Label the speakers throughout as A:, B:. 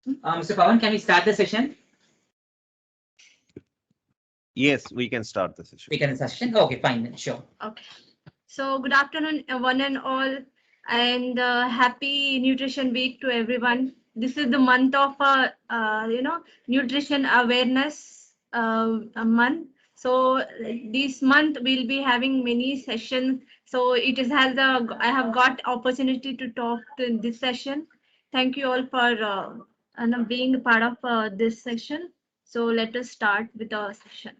A: Mr. Pawan, can we start the session?
B: Yes, we can start the session.
A: We can session. Okay, fine, then, sure.
C: Okay. So good afternoon, one and all, and happy Nutrition Week to everyone. This is the month of nutrition awareness a month. So this month we'll be having many sessions. So it is has a I have got opportunity to talk in this session. Thank you all for being a part of this session. So let us start with the session.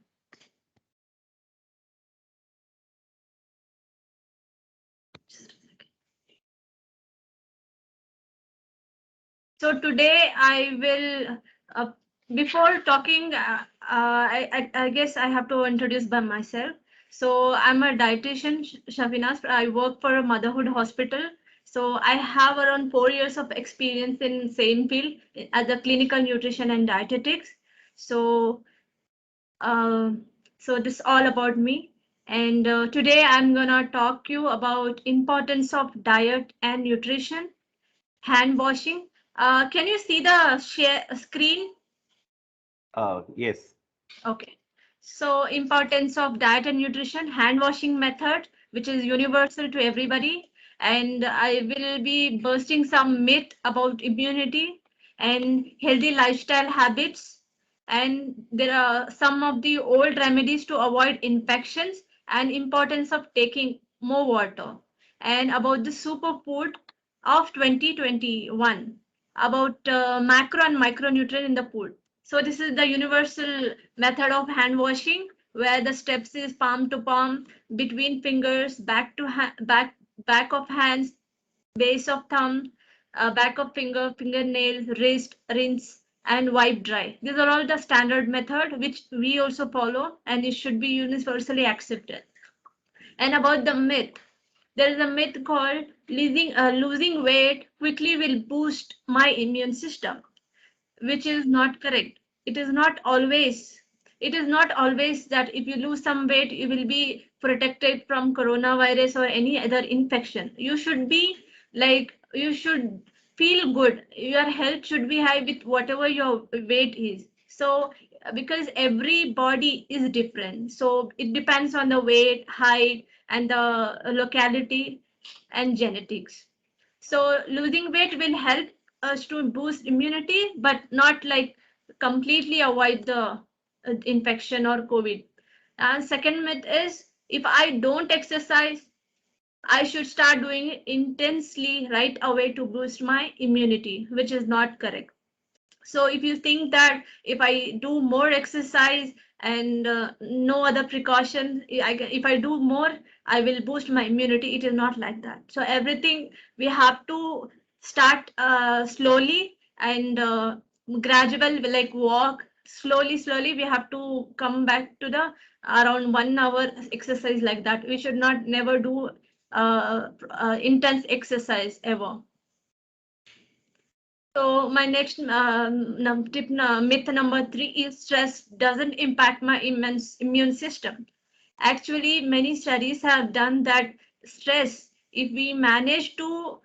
C: So today I will, before talking, I guess I have to introduce by myself. So I'm a dietitian, Shafinas. I work for a motherhood hospital. So I have around 4 years of experience in same field as a clinical nutrition and dietetics. So, uh, so this is all about me. And today I'm gonna talk you about importance of diet and nutrition, hand washing. Can you see the share screen?
B: Yes.
C: Okay. So importance of diet and nutrition, hand washing method, which is universal to everybody. And I will be bursting some myth about immunity and healthy lifestyle habits. And there are some of the old remedies to avoid infections and importance of taking more water. And about the superfood of 2021, about macro and micronutrient in the food. So this is the universal method of hand washing, where the steps is palm to palm, between fingers, back to back of hands, base of thumb, back of finger, fingernail, wrist, rinse, and wipe dry. These are all the standard method which we also follow, and it should be universally accepted. And about the myth, there is a myth called losing weight quickly will boost my immune system, which is not correct. It is not always. It is not always that if you lose some weight, you will be protected from coronavirus or any other infection. You should be like, you should feel good. Your health should be high with whatever your weight is. So, because every body is different. So, it depends on the weight, height, and the locality and genetics. So losing weight will help us to boost immunity, but not like completely avoid the infection or COVID. And second myth is if I don't exercise, I should start doing it intensely right away to boost my immunity, which is not correct. So if you think that if I do more exercise and no other precaution, if I do more, I will boost my immunity. It is not like that. So everything we have to start slowly and gradual, like walk slowly, slowly. We have to come back to the around 1 hour exercise like that. We should not never do intense exercise ever. So my next myth number 3 is stress doesn't impact my immune system. Actually, many studies have done that stress, if we manage to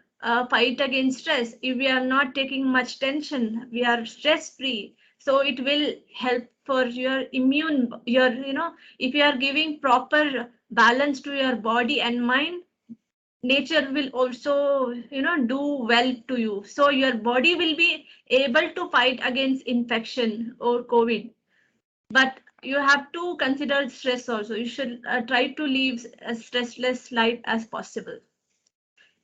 C: fight against stress, if we are not taking much tension, we are stress free. So it will help for your immune, if you are giving proper balance to your body and mind, nature will also do well to you, so your body will be able to fight against infection or COVID. But you have to consider stress also. You should try to live a stressless life as possible.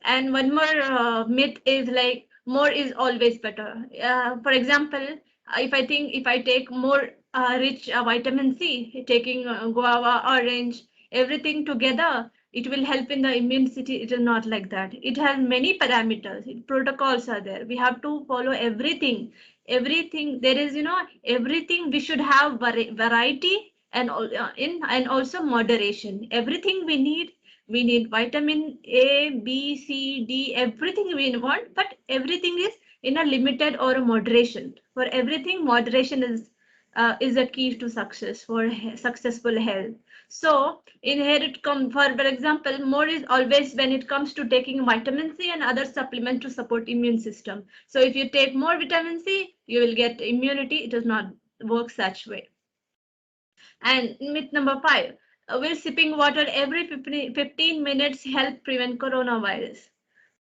C: And one more myth is like more is always better. For example, if I take more rich vitamin C, taking guava, orange, everything together, it will help in the immunity. It is not like that. It has many parameters. Protocols are there. We have to follow everything. Everything there is, everything we should have variety and and also moderation. Everything we need vitamin A, B, C, D, everything we want, but everything is in a limited or a moderation. For everything, moderation is a key to success for successful health. So in here it comes, for example, more is always when it comes to taking vitamin C and other supplement to support immune system. So if you take more vitamin C, you will get immunity. It does not work such way. And myth number 5, will sipping water every 15 minutes help prevent coronavirus?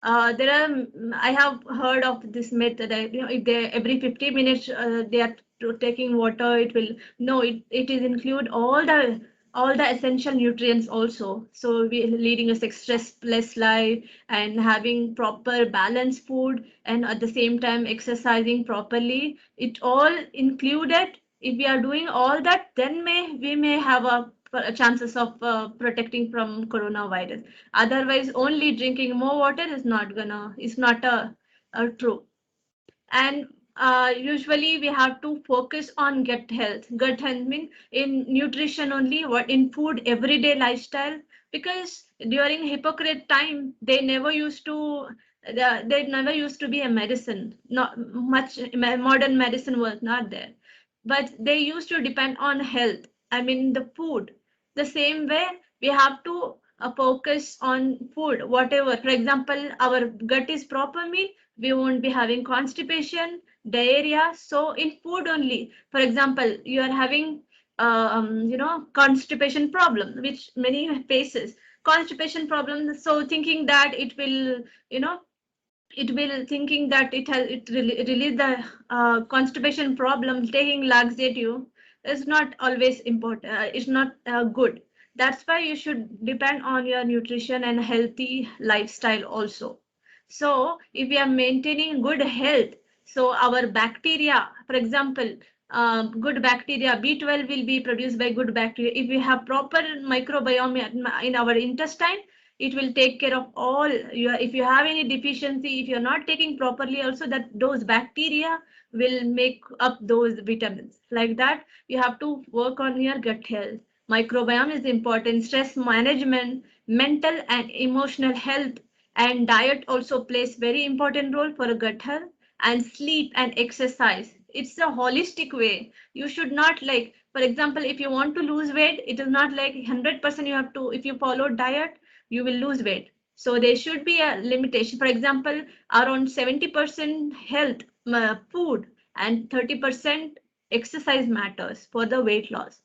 C: I have heard of this myth that if they every 50 minutes they are taking water, it will no, it is include all the essential nutrients also. So we leading a stress-less life and having proper balanced food and at the same time exercising properly. It all included. If we are doing all that, then we may have chances of protecting from coronavirus. Otherwise, only drinking more water is not a true. And usually we have to focus on gut health. Gut health means in nutrition only, what in food, everyday lifestyle. Because during Hippocrates time, they never used to be a medicine. Not much modern medicine was not there, but they used to depend on health. I mean the food. The same way we have to focus on food. Whatever, for example, our gut is proper meal, we won't be having constipation, diarrhea. So in food only, for example, you are having constipation problem, which many faces constipation problem. So thinking that it will, it will thinking that it release the constipation problem, taking laxative is not always important. It's not good. That's why you should depend on your nutrition and healthy lifestyle also. So if we are maintaining good health, so our bacteria, for example, good bacteria, B12 will be produced by good bacteria. If we have proper microbiome in our intestine, it will take care of all your, if you have any deficiency, if you're not taking properly also, that those bacteria will make up those vitamins. Like that, you have to work on your gut health. Microbiome is important, stress management, mental and emotional health, and diet also plays very important role for a gut health. And sleep and exercise, it's a holistic way. You should not, like, for example, if you want to lose weight, it is not like 100% you have to, if you follow diet, you will lose weight. So there should be a limitation. For example, around 70% health food and 30% exercise matters for the weight loss.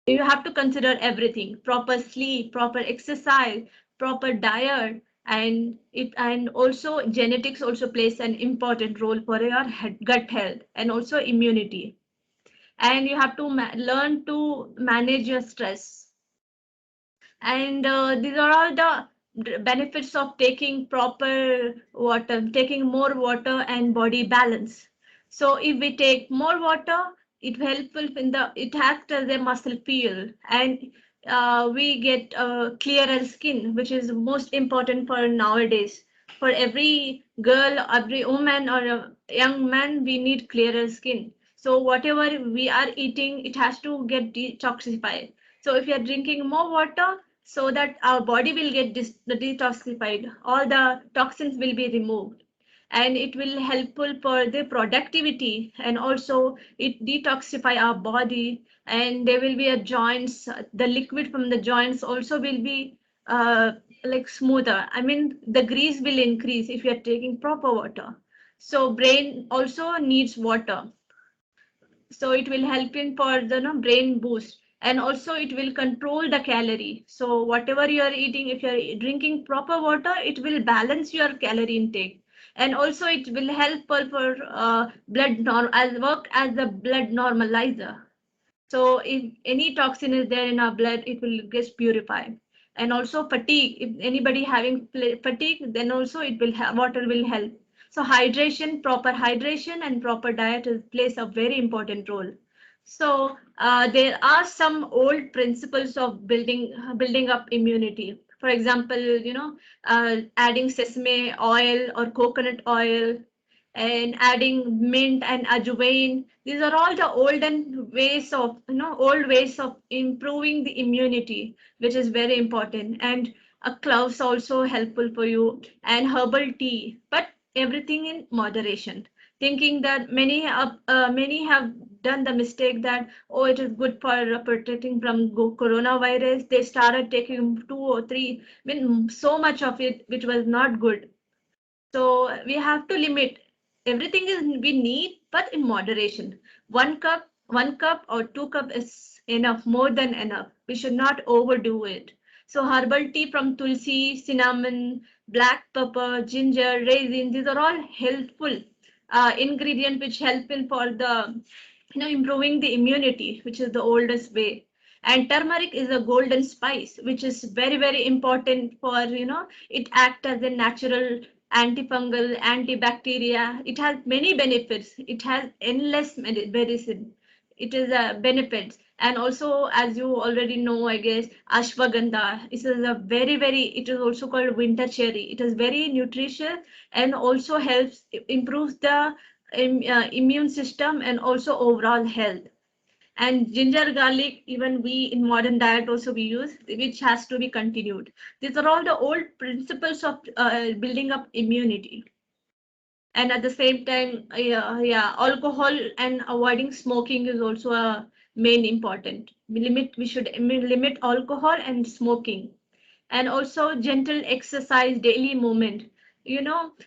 C: You have to consider everything: proper sleep, proper exercise, proper diet, and also genetics also plays an important role for your gut health and also immunity. And you have to learn to manage your stress. And these are all the benefits of taking proper water, taking more water and body balance. So if we take more water, it helpful it acts as a muscle fuel, and we get clearer skin, which is most important for nowadays. For every girl, every woman or a young man, we need clearer skin. So whatever we are eating, it has to get detoxified. So if you are drinking more water, so that our body will get detoxified, all the toxins will be removed, and it will helpful for the productivity, and also it detoxify our body, and there will be a joints, the liquid from the joints also will be like smoother. I mean the grease will increase if you are taking proper water. So brain also needs water, so it will help in for the brain boost, and also it will control the calorie. So whatever you are eating, if you are drinking proper water, it will balance your calorie intake, and also it will help for blood as work as the blood normalizer. So if any toxin is there in our blood, it will get purified. And also fatigue, if anybody having fatigue, then also it will water will help. So hydration, proper hydration and proper diet plays a very important role. So there are some old principles of building up immunity. For example, adding sesame oil or coconut oil, and adding mint and ajwain. These are all the old ways of improving the immunity, which is very important. And a cloves also helpful for you, and herbal tea. But everything in moderation, thinking that many have done the mistake that, oh, it is good for protecting from coronavirus. They started taking 2 or 3, I mean, so much of it, which was not good. So we have to limit. Everything is we need, but in moderation. 1 cup or 2 cup is enough, more than enough. We should not overdo it. So herbal tea from tulsi, cinnamon, black pepper, ginger, raisin, these are all helpful ingredient which help in for the improving the immunity, which is the oldest way. And turmeric is a golden spice, which is very, very important for, it acts as a natural antifungal, antibacteria. It has many benefits. It has endless medicine. It is a benefits. And also, as you already know, I guess, ashwagandha. This is a very, very, it is also called winter cherry. It is very nutritious and also helps, improves the immune system and also overall health. And ginger, garlic, even we in modern diet also we use, which has to be continued. These are all the old principles of building up immunity. And at the same time, alcohol and avoiding smoking is also a main important. We should limit alcohol and smoking, and also gentle exercise, daily movement.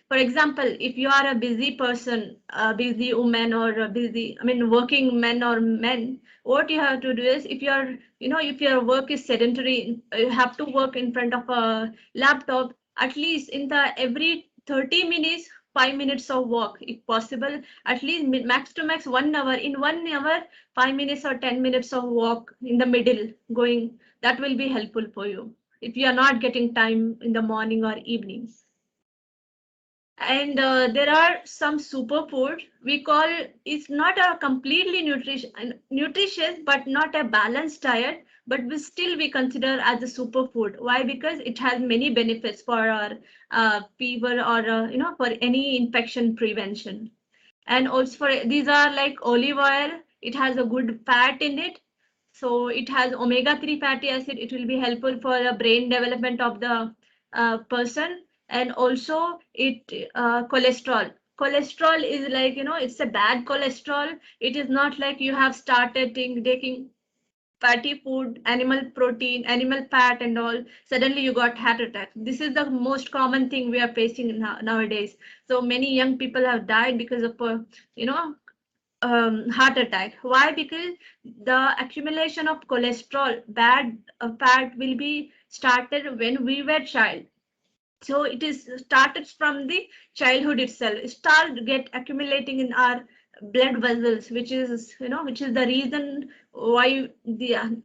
C: For example, if you are a busy person, a busy woman, or a busy, I mean, working man or men, what you have to do is, if if your work is sedentary, you have to work in front of a laptop, at least in the every 30 minutes, 5 minutes of walk, if possible, at least max to max 1 hour. In 1 hour, 5 minutes or 10 minutes of walk in the middle going, that will be helpful for you if you are not getting time in the morning or evenings. And there are some superfood we call, it's not a completely nutritious, but not a balanced diet, but we consider as a superfood. Why? Because it has many benefits for our fever, or for any infection prevention. And also for these are like olive oil. It has a good fat in it, so it has omega-3 fatty acid. It will be helpful for the brain development of the person. And also it cholesterol. Cholesterol is like, it's a bad cholesterol. It is not like you have started taking fatty food, animal protein, animal fat, and all. Suddenly you got heart attack. This is the most common thing we are facing nowadays. So many young people have died because of, you know, heart attack. Why? Because the accumulation of cholesterol, bad fat, will be started when we were child. So it is started from the childhood itself. It start get accumulating in our blood vessels, which is the reason why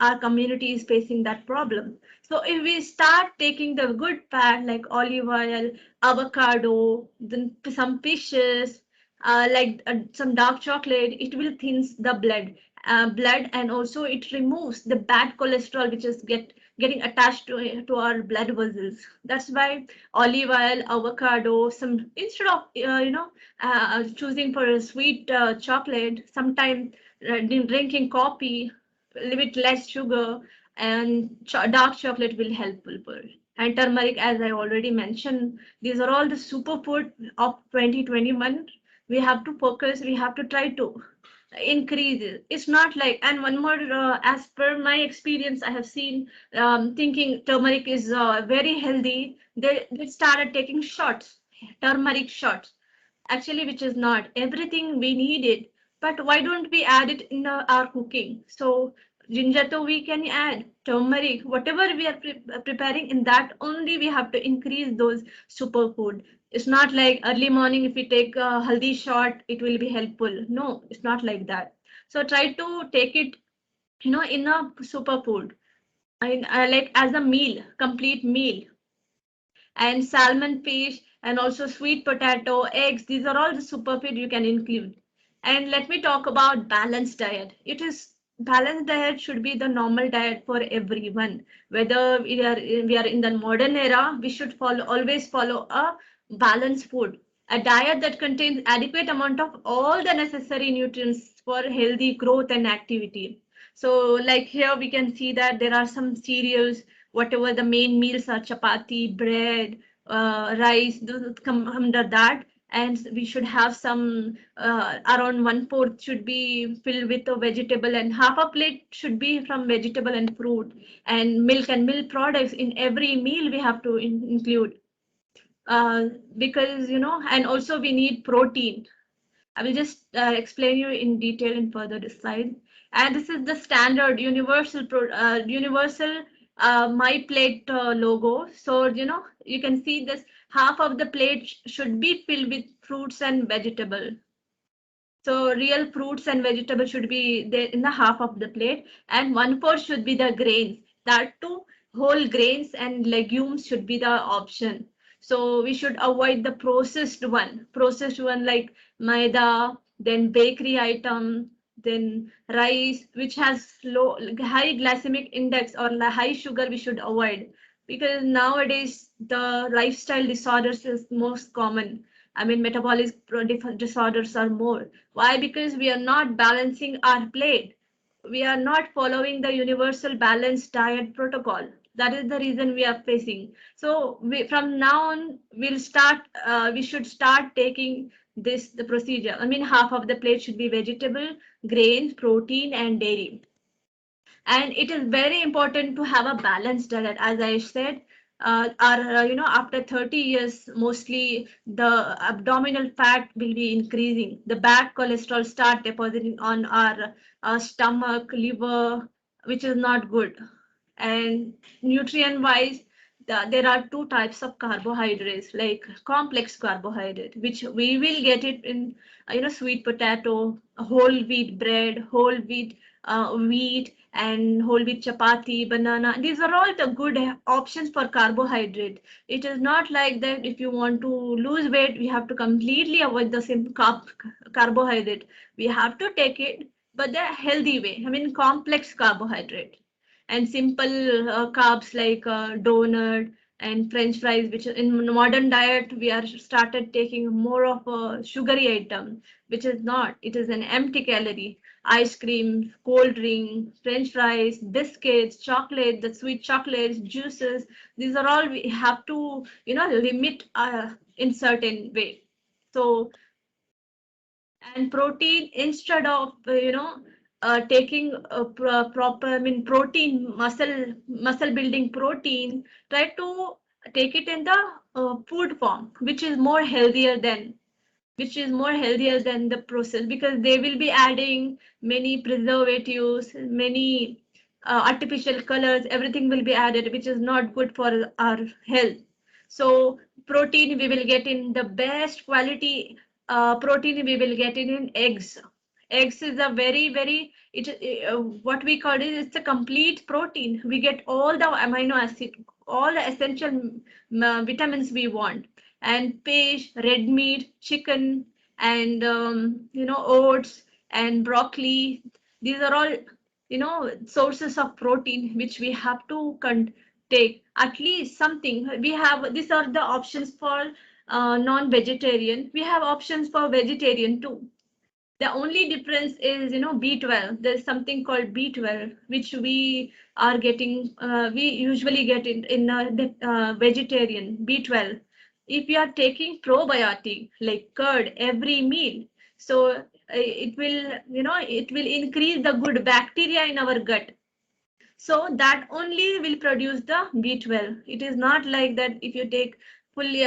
C: our community is facing that problem. So if we start taking the good fat like olive oil, avocado, then some fishes, like some dark chocolate, it will thins the blood, and also it removes the bad cholesterol which is getting attached to our blood vessels. That's why olive oil, avocado, some, instead of choosing for a sweet chocolate, sometimes drinking coffee, a little bit less sugar, and dark chocolate will helpful for it. And turmeric, as I already mentioned, these are all the superfood of 2021. We have to focus, we have to try to increase it. It's not like, and one more, as per my experience, I have seen, thinking turmeric is very healthy. They started taking shots, turmeric shots, actually, which is not everything we need it. But why don't we add it in our cooking? So ginger to we can add, turmeric, whatever we are preparing, in that only we have to increase those superfood. It's not like early morning, if we take a haldi shot, it will be helpful. No, it's not like that. So try to take it, in a superfood. Like as a meal, complete meal. And salmon, fish, and also sweet potato, eggs. These are all the superfood you can include. And let me talk about balanced diet. Balanced diet should be the normal diet for everyone. Whether we are in the modern era, we should always follow a balanced food, a diet that contains adequate amount of all the necessary nutrients for healthy growth and activity. So like here we can see that there are some cereals, whatever the main meals are, chapati, bread, rice, those come under that. and we should have some around 1/4 should be filled with a vegetable, and half a plate should be from vegetable and fruit, and milk products in every meal we have to include, because and also we need protein. I will just explain you in detail in further slide. And this is the standard universal my plate logo. So you can see this, half of the plate should be filled with fruits and vegetable. So real fruits and vegetables should be there in the half of the plate, and 1/4 should be the grains. That too, whole grains and legumes should be the option. So we should avoid the processed one like maida, then bakery item, then rice, which has high glycemic index or high sugar. We should avoid, because nowadays the lifestyle disorders is most common. I mean, metabolic disorders are more. Why? Because we are not balancing our plate. We are not following the universal balanced diet protocol. That is the reason we are facing. So from now on, we should start taking the procedure. I mean, half of the plate should be vegetable, grains, protein, and dairy. And it is very important to have a balanced diet. As I said, after 30 years, mostly the abdominal fat will be increasing. The bad cholesterol start depositing on our stomach, liver, which is not good. And nutrient wise, there are two types of carbohydrates, like complex carbohydrate, which we will get it in sweet potato, whole wheat bread, whole wheat wheat, and whole wheat chapati, banana. These are all the good options for carbohydrate. It is not like that if you want to lose weight, we have to completely avoid the same carbohydrate. We have to take it, but the healthy way. I mean, complex carbohydrate and simple carbs like donut and french fries, which in modern diet we are started taking more of a sugary item, which is not. It is an empty calorie. Ice cream, cold drink, french fries, biscuits, chocolate, the sweet chocolates, juices. These are all we have to limit in certain way. So, and protein, instead of taking a proper, I mean, protein, muscle building protein, try to take it in the food form, which is more healthier than the process, because they will be adding many preservatives, many artificial colors. Everything will be added, which is not good for our health. So protein we will get in the best quality. Protein we will get in eggs. Eggs is a very what we call it, it's a complete protein. We get all the amino acid, all the essential vitamins we want. And fish, red meat, chicken, and oats and broccoli. These are all sources of protein which we have to take at least something. We have, these are the options for non-vegetarian. We have options for vegetarian too. The only difference is B12. There's something called B12 which we are getting, we usually get in vegetarian B12. If you are taking probiotic like curd every meal, so it will increase the good bacteria in our gut. So that only will produce the B12. It is not like that if you take fully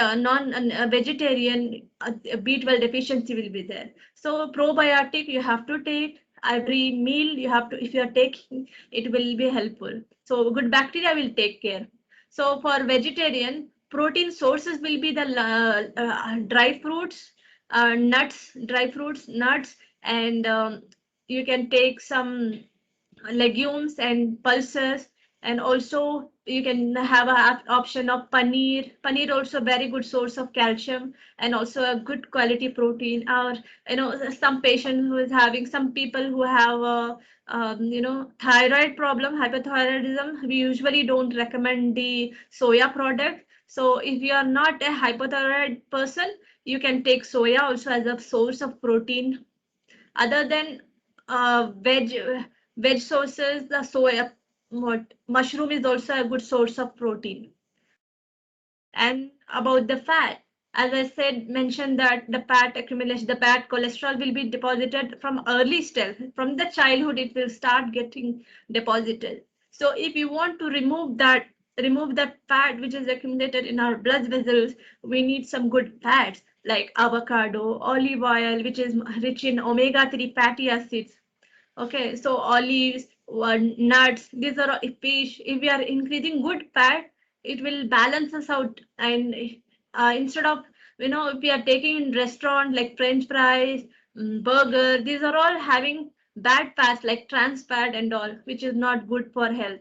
C: vegetarian, B12 deficiency will be there. So probiotic you have to take every meal. You have to, if you are taking, it will be helpful. So good bacteria will take care. So for vegetarian, protein sources will be the dry fruits, dry fruits, nuts, and you can take some legumes and pulses, and also you can have an option of paneer also very good source of calcium, and also a good quality protein. Or some patient who is having, some people who have a thyroid problem, hypothyroidism, we usually don't recommend the soya product. So if you are not a hypothyroid person, you can take soya also as a source of protein. Other than veg sources, the soya, mushroom is also a good source of protein. And about the fat, As I said, mentioned that the fat accumulation, the bad cholesterol will be deposited from early stage. From the childhood, it will start getting deposited. So if you want to remove that fat which is accumulated in our blood vessels, we need some good fats like avocado, olive oil, which is rich in omega-3 fatty acids. Okay, so olives, nuts, these are fish. If we are increasing good fat, it will balance us out. And instead of, if we are taking in restaurant like French fries, burger, these are all having bad fats like trans fat and all, which is not good for health.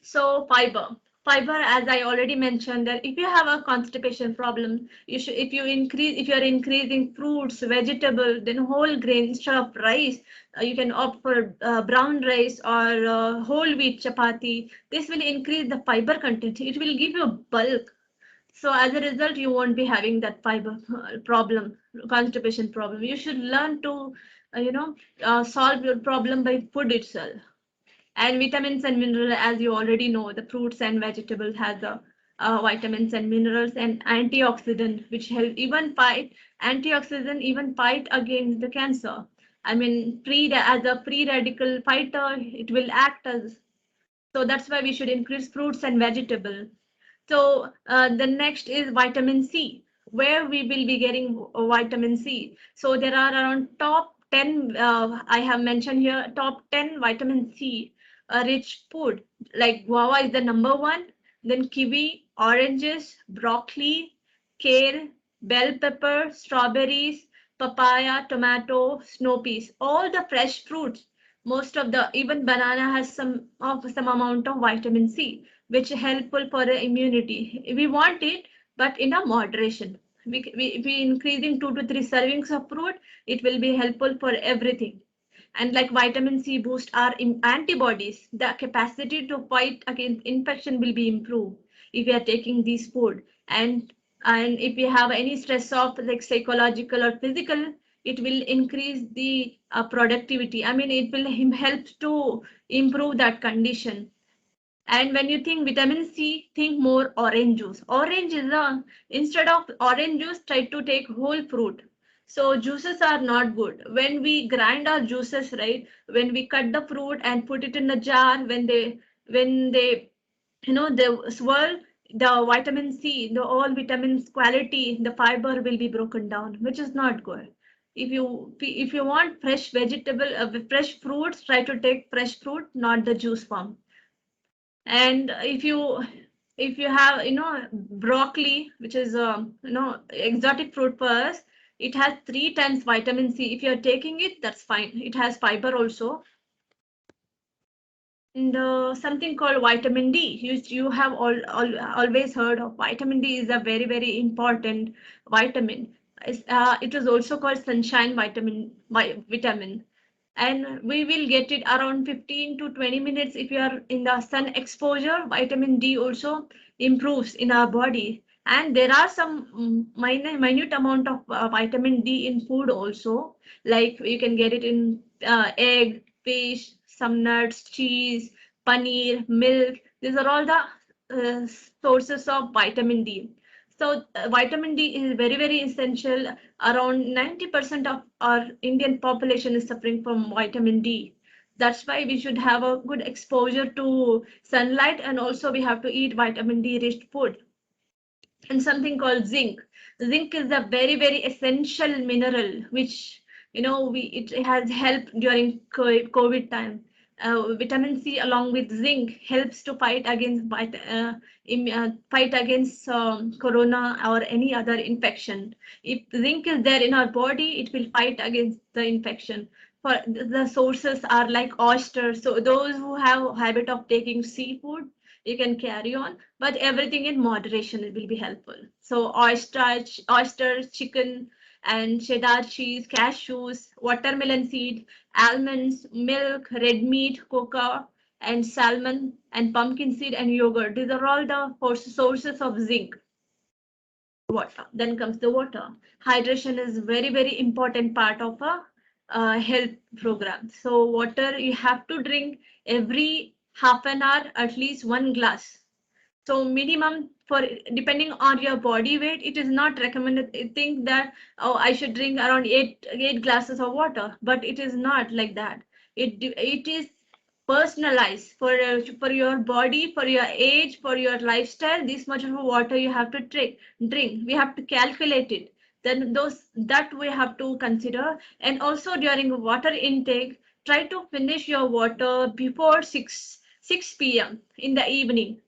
C: So fiber, as I already mentioned, that if you have a constipation problem, you should, if you are increasing fruits, vegetable, then whole grain instead of rice, you can opt for brown rice or whole wheat chapati. This will increase the fiber content. It will give you a bulk. So as a result, you won't be having that fiber problem, constipation problem. You should learn to, solve your problem by food itself. And vitamins and minerals, as you already know, the fruits and vegetables have the vitamins and minerals and antioxidant, which help even fight against the cancer. I mean, as a pre-radical fighter, it will act as. So that's why we should increase fruits and vegetables. So the next is vitamin C, where we will be getting vitamin C. So there are around top 10, I have mentioned here, top 10 vitamin C rich food. Like guava is the number one, then kiwi, oranges, broccoli, kale, bell pepper, strawberries, papaya, tomato, snow peas, all the fresh fruits. Most of the, even banana has some amount of vitamin C, which is helpful for the immunity. We want it, but in a moderation. If we increasing 2 to 3 servings of fruit, it will be helpful for everything. And like vitamin C boost our antibodies, the capacity to fight against infection will be improved if we are taking these food. And if we have any stress of like psychological or physical, it will increase the productivity. I mean, it will help to improve that condition. And when you think vitamin C, think more orange juice. Orange is instead of orange juice, try to take whole fruit. So juices are not good. When we grind our juices, right? When we cut the fruit and put it in a jar, when they they swirl, the vitamin C, the all vitamins quality, the fiber will be broken down, which is not good. If you want fresh vegetable, fresh fruits, try to take fresh fruit, not the juice form. And if you have broccoli, which is exotic fruit for us, it has 3 times vitamin C. If you're taking it, that's fine. It has fiber also. And something called vitamin D, you have always heard of. Vitamin D is a very, very important vitamin. It is also called sunshine vitamin. And we will get it around 15 to 20 minutes. If you are in the sun exposure, vitamin D also improves in our body. And there are some minute amount of vitamin D in food also, like you can get it in egg, fish, some nuts, cheese, paneer, milk. These are all the sources of vitamin D. So vitamin D is very, very essential. Around 90% of our Indian population is suffering from vitamin D. That's why we should have a good exposure to sunlight, and also we have to eat vitamin D rich food. And something called zinc. Zinc is a very, very essential mineral, which it has helped during COVID time. Vitamin C along with zinc helps to fight against corona or any other infection. If zinc is there in our body, it will fight against the infection. For the sources are like oysters. So those who have a habit of taking seafood, you can carry on, but everything in moderation will be helpful. So oysters, chicken, and cheddar cheese, cashews, watermelon seed, almonds, milk, red meat, cocoa, and salmon, and pumpkin seed and yogurt. These are all the sources of zinc. Water. Then comes the water. Hydration is very, very important part of a health program. So water you have to drink every half an hour, at least 1 glass. So minimum for depending on your body weight, it is not recommended. I think that, oh, I should drink around eight glasses of water, but it is not like that. It is personalized for your body, for your age, for your lifestyle. This much of water you have to drink. We have to calculate it. Then those that we have to consider. And also during water intake, try to finish your water before 6 p.m. in the evening.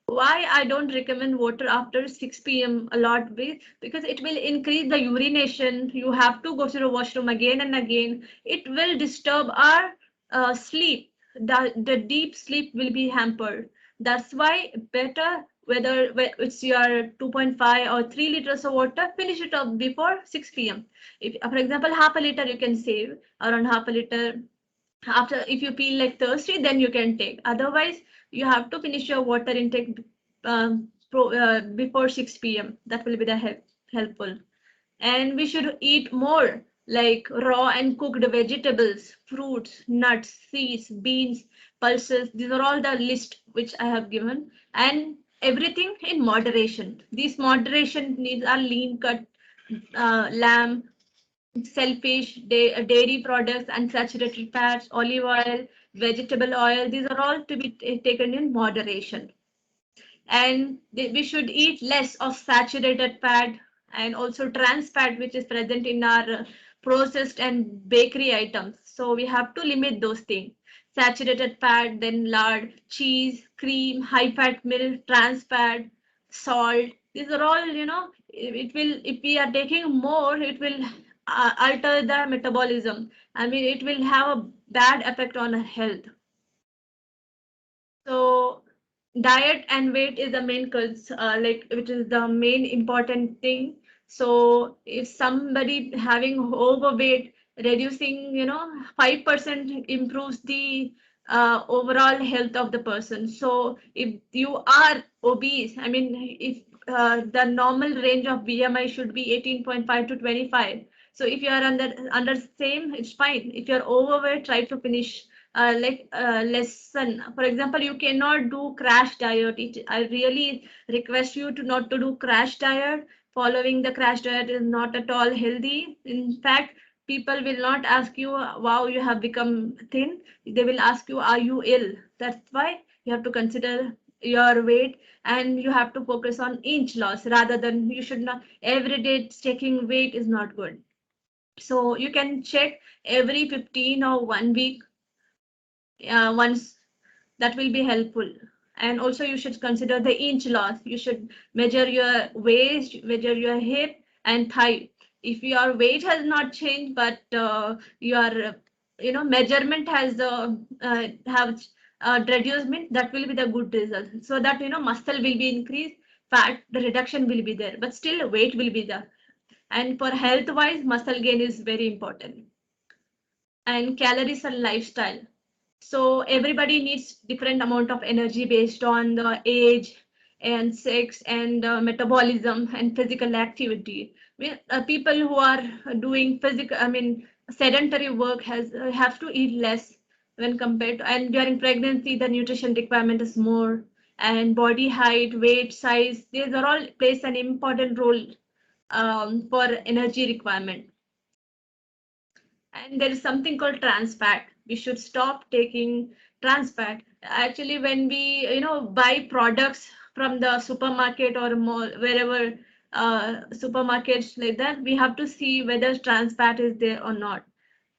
C: Why I don't recommend water after 6 p.m. a lot because it will increase the urination. You have to go to the washroom again and again. It will disturb our sleep. The deep sleep will be hampered. That's why better whether it's your 2.5 or 3 liters of water, finish it up before 6 p.m. If, for example, half a liter you can save, around half a liter. After, if you feel like thirsty, then you can take. Otherwise, you have to finish your water intake before 6 p.m. That will be the helpful. And we should eat more like raw and cooked vegetables, fruits, nuts, seeds, beans, pulses. These are all the list which I have given, and everything in moderation. These moderation needs are lean cut lamb, shellfish, dairy products, unsaturated fats, olive oil, vegetable oil. These are all to be taken in moderation. And we should eat less of saturated fat and also trans fat, which is present in our processed and bakery items. So we have to limit those things. Saturated fat, then lard, cheese, cream, high fat milk, trans fat, salt. These are all, it will, if we are taking more, it will alter the metabolism. I mean, it will have a bad effect on our health. So diet and weight is the main which is the main important thing. So if somebody having overweight, reducing 5% improves the overall health of the person. So if you are obese, I mean, if the normal range of BMI should be 18.5 to 25. So if you are under same, it's fine. If you're overweight, try to finish lesson. For example, you cannot do crash diet. I really request you to not to do crash diet. Following the crash diet is not at all healthy. In fact, people will not ask you, wow, you have become thin. They will ask you, are you ill? That's why you have to consider your weight, and you have to focus on inch loss rather than, you should not every day checking weight is not good. So you can check every 15 or 1 week once. That will be helpful. And also you should consider the inch loss. You should measure your waist, measure your hip and thigh. If your weight has not changed, but your measurement has have reducement, that will be the good result. So that muscle will be increased, fat the reduction will be there, but still weight will be there. And for health wise, muscle gain is very important. And calories and lifestyle. So everybody needs different amount of energy based on the age and sex and metabolism and physical activity. People who are doing sedentary work have to eat less when compared to, and during pregnancy the nutrition requirement is more, and body height, weight, size, these are all plays an important role for energy requirement. And there is something called trans fat. We should stop taking trans fat. Actually, when we buy products from the supermarket or mall, wherever supermarkets like that, we have to see whether trans fat is there or not.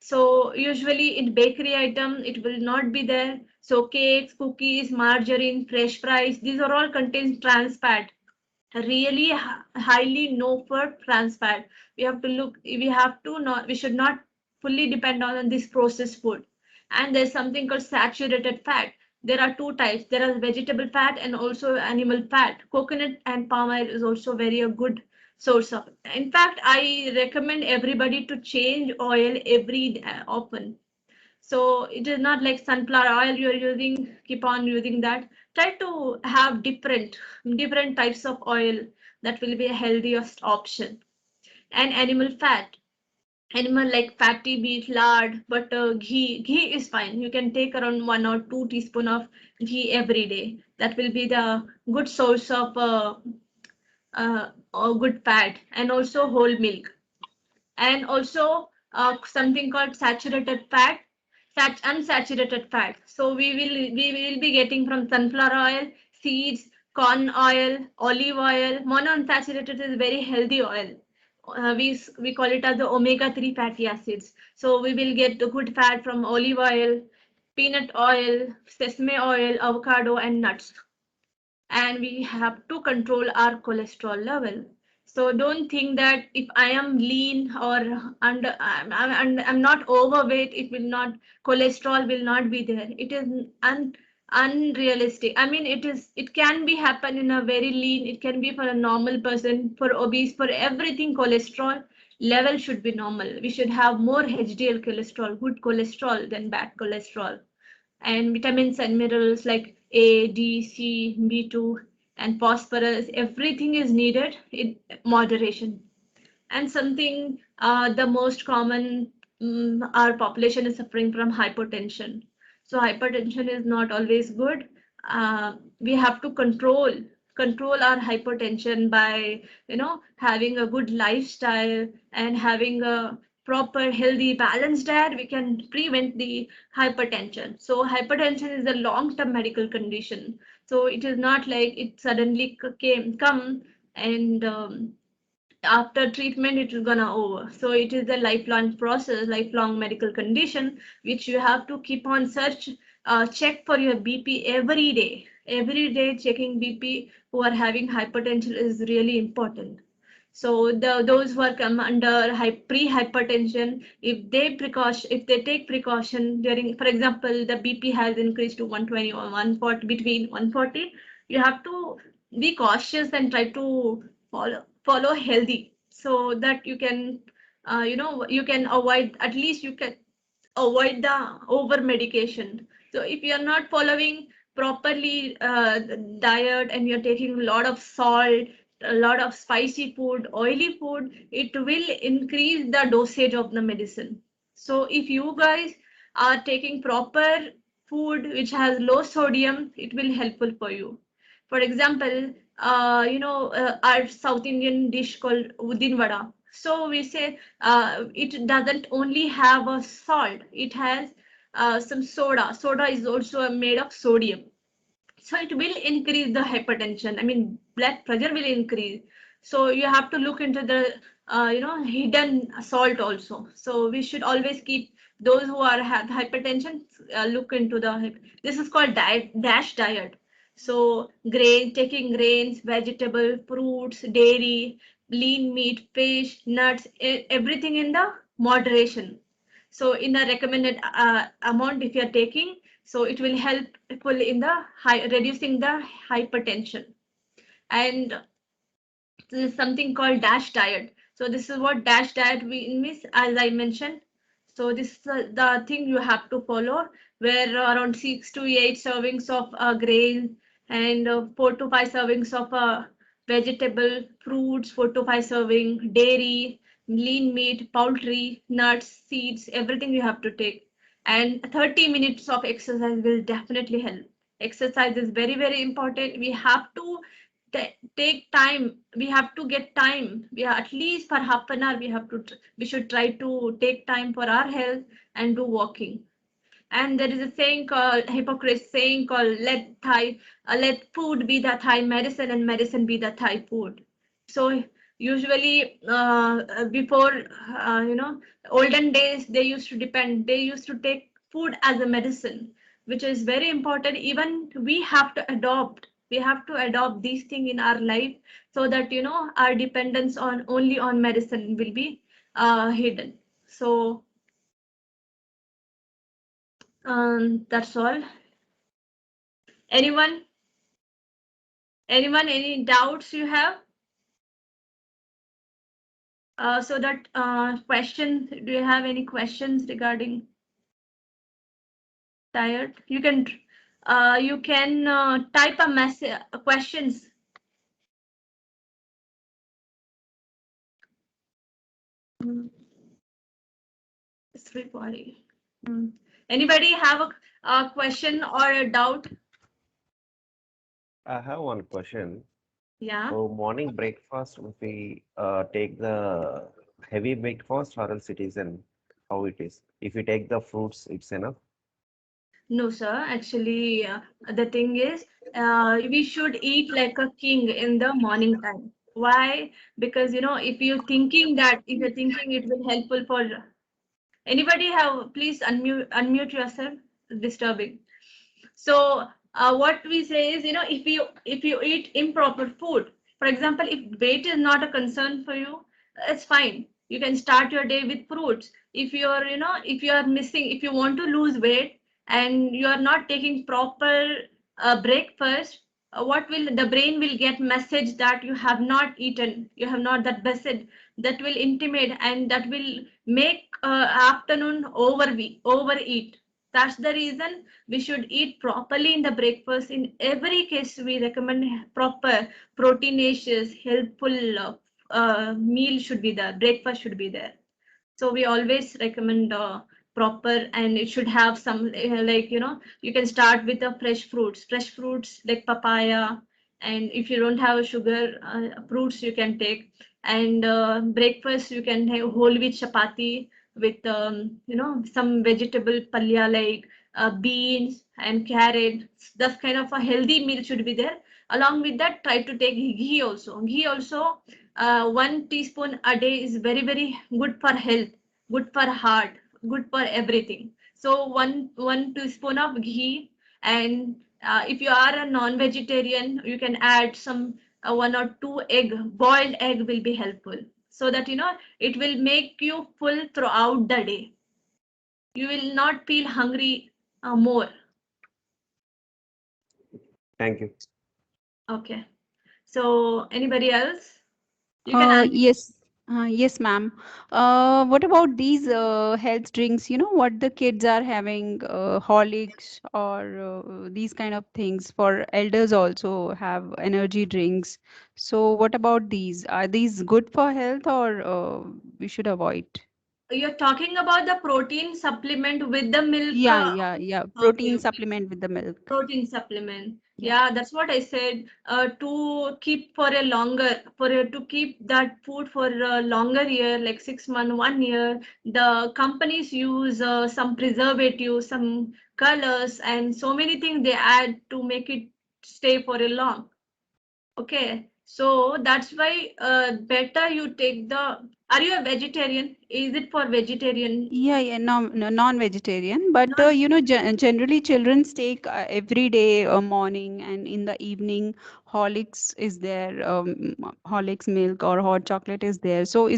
C: So usually in bakery item, it will not be there. So cakes, cookies, margarine, fresh fries, these are all contain trans fat. Really highly no for trans fat. We have to look, we should not fully depend on this processed food. And there's something called saturated fat. There are two types. There are vegetable fat and also animal fat. Coconut and palm oil is also very a good source of. In fact, I recommend everybody to change oil every often. So it is not like sunflower oil you're using, keep on using that. Try to have different types of oil. That will be a healthiest option. And animal fat. Animal like fatty beef, lard, butter, ghee. Ghee is fine. You can take around 1 or 2 teaspoons of ghee every day. That will be the good source of a good fat, and also whole milk, and also something called saturated fat, unsaturated fat. So we will be getting from sunflower oil, seeds, corn oil, olive oil. Monounsaturated is very healthy oil. We call it as the omega-3 fatty acids. So we will get the good fat from olive oil, peanut oil, sesame oil, avocado, and nuts. And we have to control our cholesterol level. So don't think that if I am lean or under, I'm not overweight, it will not, cholesterol will not be there. It is unrealistic. I mean, it can be happen in a very lean, it can be for a normal person, for obese, for everything. Cholesterol level should be normal. We should have more HDL cholesterol, good cholesterol, than bad cholesterol. And vitamins and minerals like A, D, C, B2, and phosphorus, everything is needed in moderation. And something the most common, our population is suffering from hypertension. So hypertension is not always good. We have to control our hypertension by having a good lifestyle and having a proper healthy balanced diet. We can prevent the hypertension. So hypertension is a long term medical condition, so it is not like it suddenly come and after treatment it is gonna over. So it is a lifelong process, lifelong medical condition, which you have to keep on search, check for your BP every day. Checking BP who are having hypertension is really important. So those who are come under pre-hypertension, if they take precaution during, for example, the BP has increased to 120 or 140, between 140, you have to be cautious and try to follow healthy, so that you can you can avoid, at least you can avoid the over medication. So if you are not following properly diet, and you're taking a lot of salt, a lot of spicy food, oily food, it will increase the dosage of the medicine. So if you guys are taking proper food which has low sodium, it will helpful for you. For example, our South Indian dish called udin vada. So we say it doesn't only have a salt, it has some soda. Soda is also made of sodium. So it will increase the hypertension. I mean, blood pressure will increase. So you have to look into the hidden salt also. So we should always keep those who are have hypertension, look into the, this is called dash diet. So taking grains, vegetable, fruits, dairy, lean meat, fish, nuts, everything in the moderation. So in the recommended amount, if you are taking, so it will help people in the reducing the hypertension. And this is something called dash diet. So this is what dash diet means, as I mentioned. So this is the thing you have to follow, where around 6 to 8 servings of grain, and 4 to 5 servings of vegetable, fruits, 4 to 5 serving, dairy, lean meat, poultry, nuts, seeds, everything you have to take. And 30 minutes of exercise will definitely help. Exercise is very, very important. We have to take time. We have to get time. We are at least for half an hour. We should try to take time for our health and do walking. And there is a saying called Hippocrates saying called let food be the Thai medicine and medicine be the Thai food. So usually before olden days, they used to take food as a medicine, which is very important. Even we have to adopt these things in our life, so that our dependence on only on medicine will be hidden. So that's all. Anyone? Anyone? Any doubts you have? So that question, do you have any questions regarding diet? You can type a message, questions. 340. Anybody have a question or a doubt?
B: I have one question.
C: Yeah.
B: So morning breakfast, if we take the heavy breakfast or else it is an how it is. If we take the fruits, it's enough.
C: No, sir. Actually, the thing is, we should eat like a king in the morning time. Why? Because if you're thinking it will helpful for anybody have, please unmute yourself. Disturbing. So what we say is, if you eat improper food, for example, if weight is not a concern for you, it's fine. You can start your day with fruits. If you are missing, if you want to lose weight and you are not taking proper breakfast, what will the brain will get message that you have not eaten, you have not that message that will intimate and that will make afternoon overeat. That's the reason we should eat properly in the breakfast. In every case, we recommend proper proteinaceous, healthful meal should be there. Breakfast should be there. So we always recommend proper, and it should have some you can start with the fresh fruits like papaya, and if you don't have sugar fruits you can take. And breakfast you can have whole wheat chapati with some vegetable palya like beans and carrot. That kind of a healthy meal should be there. Along with that, try to take ghee also. 1 teaspoon a day is very, very good for health, good for heart, good for everything. So one teaspoon of ghee, and if you are a non-vegetarian, you can add some 1 or 2 boiled egg will be helpful, so that it will make you full throughout the day. You will not feel hungry more.
B: Thank you.
C: Okay. So anybody else? You can ask.
D: Yes, yes, ma'am. What about these health drinks? You know what the kids are having, Horlicks or these kind of things. For elders also have energy drinks. So what about these? Are these good for health or we should avoid?
C: You're talking about the protein supplement with the milk.
D: Yeah.
C: Okay,
D: Protein
C: okay.
D: supplement with the milk.
C: Protein supplement.
D: Yeah.
C: Yeah, that's what I said. To keep to keep that food for a longer year, like 6 months, 1 year, the companies use some preservatives, some colors, and so many things they add to make it stay for a long. Okay, so that's why better you take the. Are you a vegetarian? Is it for vegetarian?
D: Yeah, no, non-vegetarian, but
C: Non.
D: generally children take every day, morning and in the evening. Horlicks is there, Horlicks milk or hot chocolate is there. So we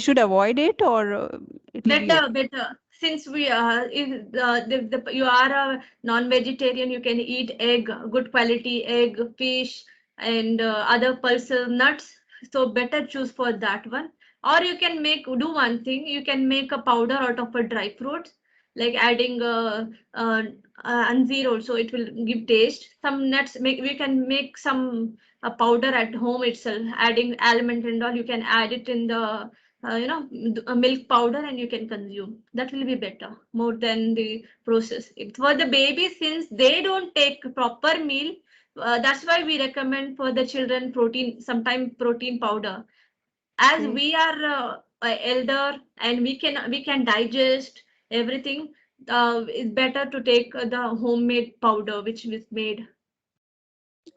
D: should avoid it or it will be okay?
C: Better. Since we if you are a non-vegetarian, you can eat egg, good quality egg, fish, and other pulses, nuts. So better choose for that one. Or you can do one thing. You can make a powder out of a dry fruits, like adding anjeer also. It will give taste. Some nuts. We can make some powder at home itself. Adding almond and all, you can add it in the a milk powder and you can consume. That will be better more than the process. For the baby, since they don't take proper meal, that's why we recommend for the children sometimes protein powder. As
D: Okay.
C: we are elder and we can digest everything, it's better to take the homemade powder which is made.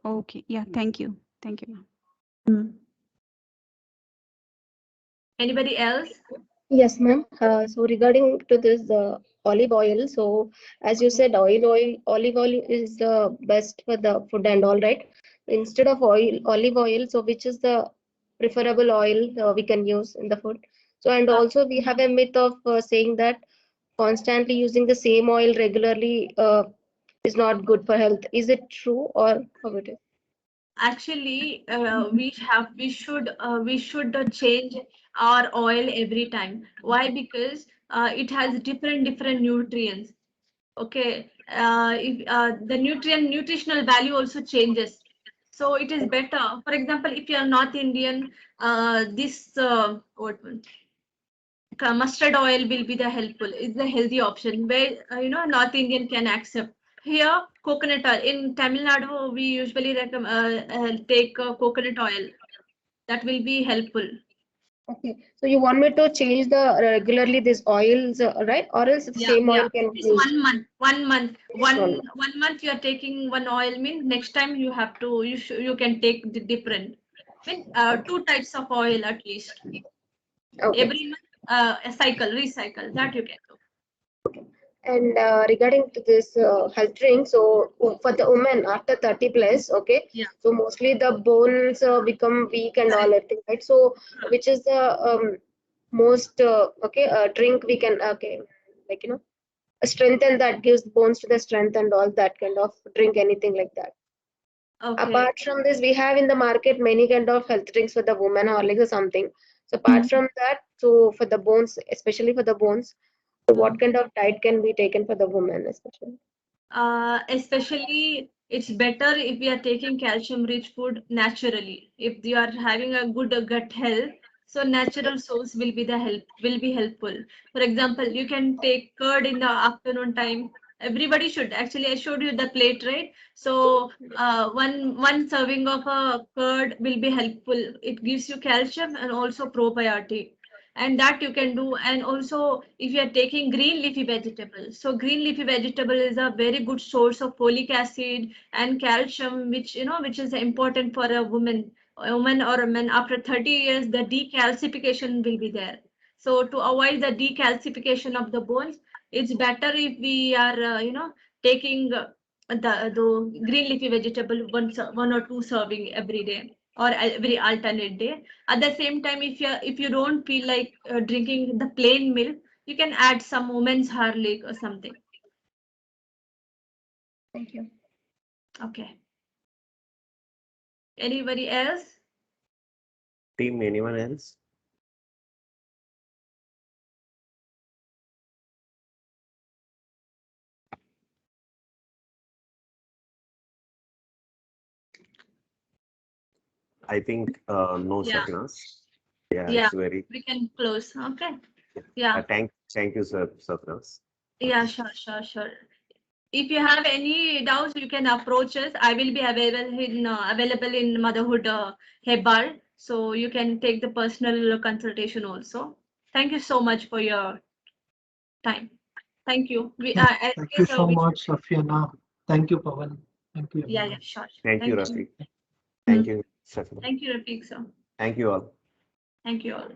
D: Okay. Yeah. Thank you. Thank you, ma'am.
C: Anybody else?
E: Yes, ma'am. So regarding to this olive oil, so as you said, olive oil is the best for the food and all, right? Instead of olive oil, so which is the preferable oil we can use in the food? So and
C: Uh,
E: also we have a myth of saying that constantly using the same oil regularly is not good for health. Is it true or how it is?
C: Actually, we should change our oil every time. Why? Because it has different nutrients. Okay, if the nutritional value also changes, so it is better. For example, if you are North Indian, this what one? mustard oil will be the helpful. It's the healthy option where North Indian can accept. Here, coconut oil. In Tamil Nadu, we usually take coconut oil. That will be helpful.
E: Okay, so you want me to change the regularly these oils, right? Or else the same oil can be
C: It's
E: used.
C: 1 month. 1 month.
E: Just one.
C: 1 month you are taking one oil. Means next time you have to. You can take the different. Two types of oil at least.
E: Okay.
C: Every month, a cycle, recycle. That you can do.
E: And regarding to this health drink, so for the women after 30 plus, okay,
C: Yeah.
E: so mostly the bones become weak and all everything, right? So which is the most drink we can like strengthen that gives bones to the strength and all that kind of drink, anything like that.
C: Okay.
E: Apart from this, we have in the market many kind of health drinks for the women or like something. So apart from that, so for the bones, especially for the bones, so what kind of diet can be taken for the woman especially?
C: Especially it's better if we are taking calcium rich food naturally. If you are having a good gut health, so natural source will be helpful. For example, you can take curd in the afternoon time. Everybody should actually, I showed you the plate, right? So one serving of a curd will be helpful. It gives you calcium and also probiotic, and that you can do. And also if you are taking green leafy vegetables, so green leafy vegetable is a very good source of folic acid and calcium, which is important for a woman or a man. After 30 years the decalcification will be there, so to avoid the decalcification of the bones, it's better if we are taking the green leafy vegetable one or two serving every day or every alternate day. At the same time, if you don't feel like drinking the plain milk, you can add some women's Harlic or something.
E: Thank you.
C: Okay. Anybody else?
B: Team, anyone else? I think no,
C: Yeah.
B: Sapnas. Yeah,
C: Yeah.
B: it's very.
C: We can close. Okay. Yeah.
B: Thank you, sir, Sapnas.
C: Yeah. Sure. If you have any doubts, you can approach us. I will be available in Motherhood Hebbal, so you can take the personal consultation also. Thank you so much for your time. Thank you.
F: Thank you so much, Safiana. Thank you, Pawan. Thank you.
C: Yeah,
F: everyone.
C: sure.
B: Thank you, Rafiq. Thank you, Sapna.
C: Thank you, Rafiq, sir.
B: Thank you all.
C: Thank you all.